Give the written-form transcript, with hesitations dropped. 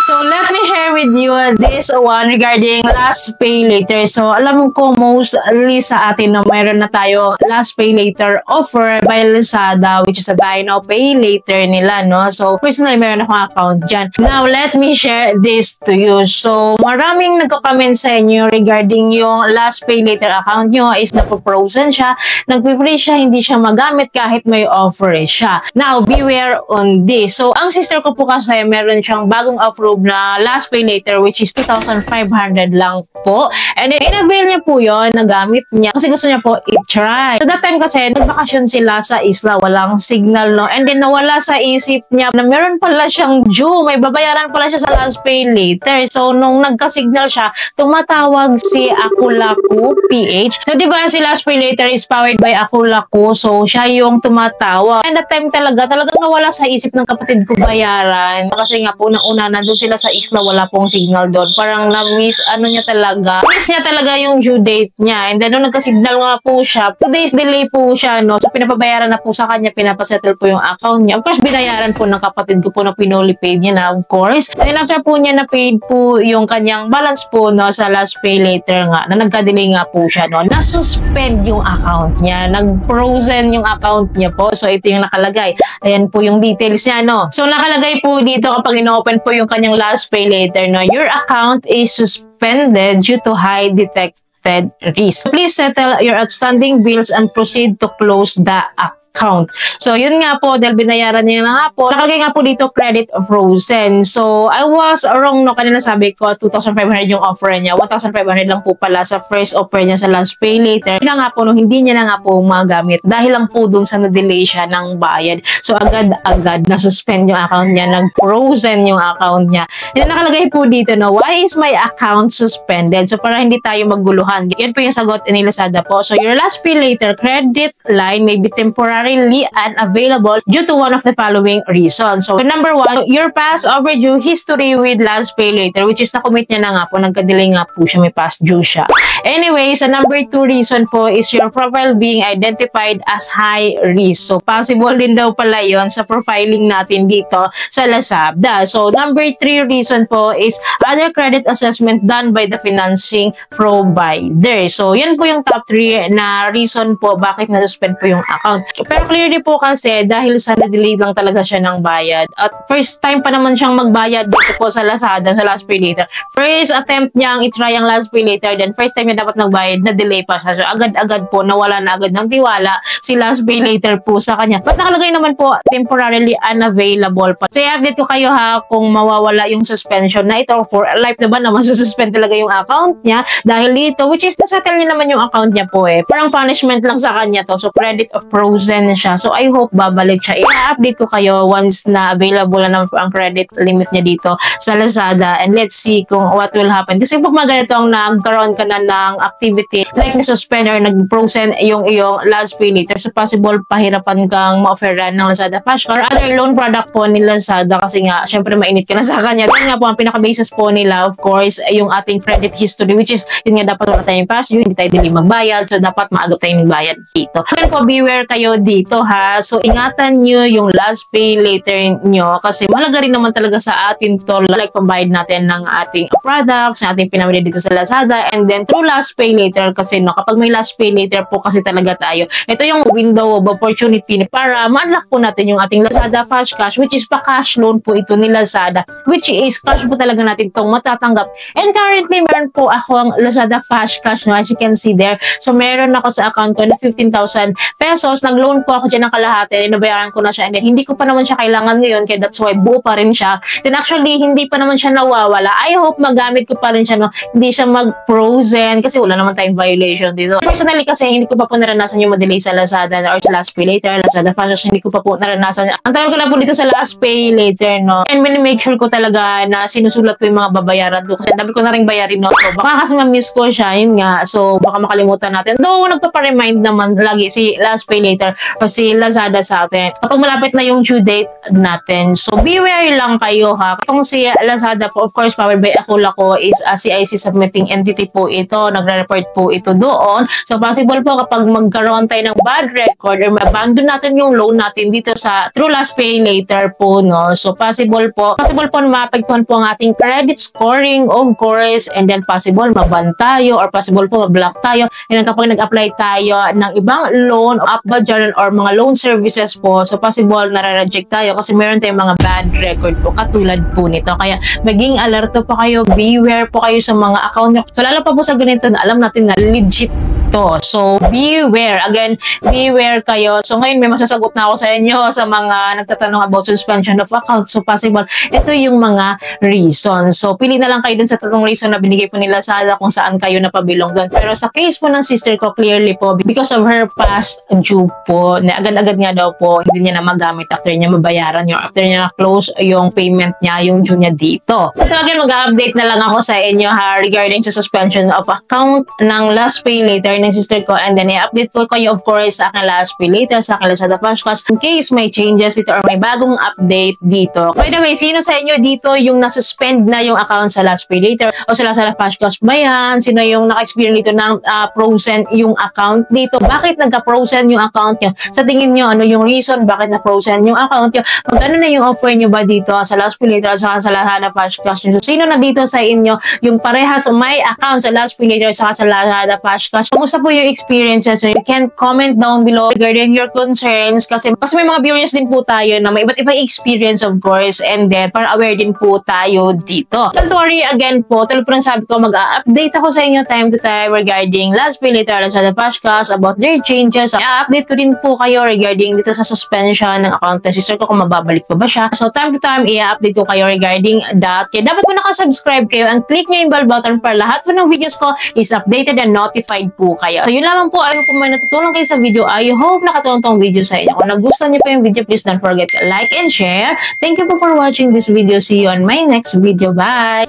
So, let me share with you this one regarding last pay later. So, alam ko mostly sa atin na mayroon na tayo last pay later offer by Lazada, which is a buy now pay later nila, no? So, personally, mayroon akong account dyan. Now, let me share this to you. So, maraming nagko-comment sa inyo regarding yung last pay later account nyo is napo-frozen siya, nagpe-free siya, hindi siya magamit kahit may offer siya. Now, beware on this. So, ang sister ko po kasi meron siyang bagong offer na last pay later, which is 2,500 lang po. And then, in-avail niya po yun, nagamit niya kasi gusto niya po i-try. So, that time kasi, nagbakasyon sila sa isla, walang signal, no? And then, nawala sa isip niya na meron pala siyang due, may babayaran pala siya sa last pay later. So, nung nagka-signal siya, tumatawag si Akulaku PH. So, di ba si last pay later is powered by Akulaku, so siya yung tumatawag. And that time talagang nawala sa isip ng kapatid ko bayaran. Kasi nga po, una nandun sila sa isla, wala pong signal doon. Parang na-miss, miss niya talaga yung due date niya. And then, nung nagka-signal nga po siya, 2 days delay po siya, no? So, pinapabayaran na po sa kanya, pinapasettle po yung account niya. Of course, binayaran po ng kapatid ko po na pinuli paid niya na, of course. And then, after po niya na paid po yung kanyang balance po, no, sa last pay later nga, na nagka-delay nga po siya, no? Na-suspend yung account niya. Nag-frozen yung account niya po. So, ito yung nakalagay. Ayan po yung details niya, no? So, nakalagay po dito kapag ino-open po yung kanyang last pay later, no? Your account is suspended due to high detected risk. Please settle your outstanding bills and proceed to close the account. So, yun nga po, dahil binayaran niya na nga po, nakalagay nga po dito, credit frozen. So, I was wrong, no? Kanina sabi ko, 2,500 yung offer niya. 1,500 lang po pala sa first offer niya sa last pay later. Yun nga po, no, hindi niya na nga po magamit dahil lang po dun sa na-delay siya ng bayad. So, agad-agad na-suspend yung account niya, nag-frozen yung account niya. Yan nakalagay po dito, no? Why is my account suspended? So, para hindi tayo magguluhan. Yan po yung sagot ni Lazada po. So, your last pay later credit line may be temporary unavailable due to one of the following reasons. So, number 1, your past overdue history with last pay later, which is na-commit niya na nga po, nagka-delay nga po siya, may past due siya. Anyway, sa number 2 reason po is your profile being identified as high risk. So, possible din daw pala yon sa profiling natin dito sa Lazada. So, number 3 reason po is other credit assessment done by the financing provider. So, yan po yung top 3 na reason po bakit na-suspend po yung account. Pero clearly po kasi dahil sa na-delay lang talaga siya ng bayad. At first time pa naman siyang magbayad dito po sa Lazada, sa last pay later. First attempt niyang itry ang last pay later, then first time niya dapat magbayad, na-delay pa siya. So agad-agad po, nawala na agad ng tiwala si last pay later po sa kanya. But nakalagay naman po, temporarily unavailable pa. So i-update ko kayo ha kung mawawala yung suspension na ito. For life na ba na masususpend talaga yung account niya dahil dito, which is nasettle niya naman yung account niya po eh. Parang punishment lang sa kanya to. So credit of frozen siya. So, I hope babalik siya. I-update ko kayo once na available na ang credit limit niya dito sa Lazada. And let's see kung what will happen. Kasi pag mga ganitong nagkaroon ka na ng activity like na-suspend or nag-frozen yung iyong last pay later, so possible pahirapan kang ma-offeran ng Lazada Flash or other loan product po ni Lazada kasi nga, syempre mainit ka na sa kanya. Then nga po, ang pinaka-basis po nila, of course, yung ating credit history, which is, yun nga, dapat wala tayong past due, hindi tayo dili magbayad, so dapat maagap tayong magbayad dito. Again po, beware kayo dito ha. So, ingatan nyo yung last pay later nyo kasi mahalaga rin naman talaga sa atin to, like pambayad natin ng ating products na ating pinamili dito sa Lazada, and then through last pay later kasi no, kapag may last pay later po kasi talaga tayo, ito yung window of opportunity para ma-unlock po natin yung ating Lazada Flash Cash, which is pa-cash loan po ito ni Lazada, which is cash po talaga natin itong matatanggap. And currently, meron po ako ang Lazada Flash Cash, no, as you can see there. So, meron ako sa account ko na 15,000 pesos. Nag-loan po ako dyan ng kalahati, nabayaran ko na siya, and then hindi ko pa naman siya kailangan ngayon, kaya that's why buo pa rin siya. Then actually, hindi pa naman siya nawawala. I hope magamit ko pa rin siya, no? Hindi siya mag-frozen kasi wala naman tayong violation dito. Personally kasi, hindi ko pa po naranasan yung ma-delay sa Lazada or sa last pay later, Lazada Flash, hindi ko pa po naranasan. Ang tagal ko na po dito sa last pay later, no? And make sure ko talaga na sinusulat ko yung mga babayaran ko kasi dami ko na rin bayarin, no? So, baka kasi ma-miss ko siya, yun nga. So, baka makalimutan natin. Though, nagpa-remind naman lagi si last pay later o si Lazada sa atin kapag malapit na yung due date natin. So, beware lang kayo ha. Itong si Lazada po, of course, powered by Akulako is a CIC submitting entity po ito. Nagre-report po ito doon. So, possible po kapag magkaroon tayo ng bad record or ma-abandon natin yung loan natin dito sa through last pay later po, no? So, possible po na maapektuhan po ang ating credit scoring, of course, and then possible maban tayo or possible po ma-block tayo. And then kapag nag-apply tayo ng ibang loan, upba journal or mga loan services po, so possible nare-reject tayo kasi meron tayong mga bad record po katulad po nito. Kaya maging alerto po kayo, beware po kayo sa mga account nyo. So lalo pa po sa ganito na alam natin na legit to. So beware. Again, beware kayo. So ngayon may masasagot na ako sa inyo sa mga nagtatanong about suspension of account. So possible, ito yung mga reason. So pili na lang kayo dun sa tatlong reason na binigay po nila sa kung saan kayo napabilong doon. Pero sa case po ng sister ko, clearly po, because of her past due po, na agad-agad nga daw po, hindi niya na magamit after niya mabayaran yung after niya na-close yung payment niya, yung due niya dito. So talagang mag-update na lang ako sa inyo ha regarding sa suspension of account ng last pay later ng sister ko, and then i-update ko kayo of course sa aking last pay later, sa aking Lazada Flashcash in case may changes dito or may bagong update dito. By the way, sino sa inyo dito yung nasuspend na yung account sa last pay later o sa Lazada Flashcash ba yan? Sino yung naka-experience dito ng frozen yung account dito? Bakit nagka-frozen yung account nyo? Sa tingin nyo, ano yung reason bakit na-frozen yung account nyo? Magkano na yung offer nyo ba dito sa last pay later sa Lazada Flashcash? So, sino na dito sa inyo yung parehas may account sa last pay later sa Lazada Flashcash? Kumusta po yung experiences? So, you can comment down below regarding your concerns kasi may mga viewers din po tayo na may iba't ibang experience of course, and then para aware din po tayo dito. Don't worry, again po, tulad po ng sabi ko, mag-update ako sa inyo time to time regarding last pay later Lazada Flashcash about their changes. I-update ko din po kayo regarding dito sa suspension ng account ng sister ko kung mababalik pa ba siya. So time to time, i-update ko kayo regarding that. Kaya dapat po nakasubscribe kayo and click nyo yung bell button para lahat po ng videos ko is updated and notified po kayo. So yun lamang po, ayaw po may natutulong kayo sa video. I hope nakatulong tong video sa inyo. Kung nagustuhan niyo po yung video, please don't forget to like and share. Thank you po for watching this video. See you on my next video. Bye!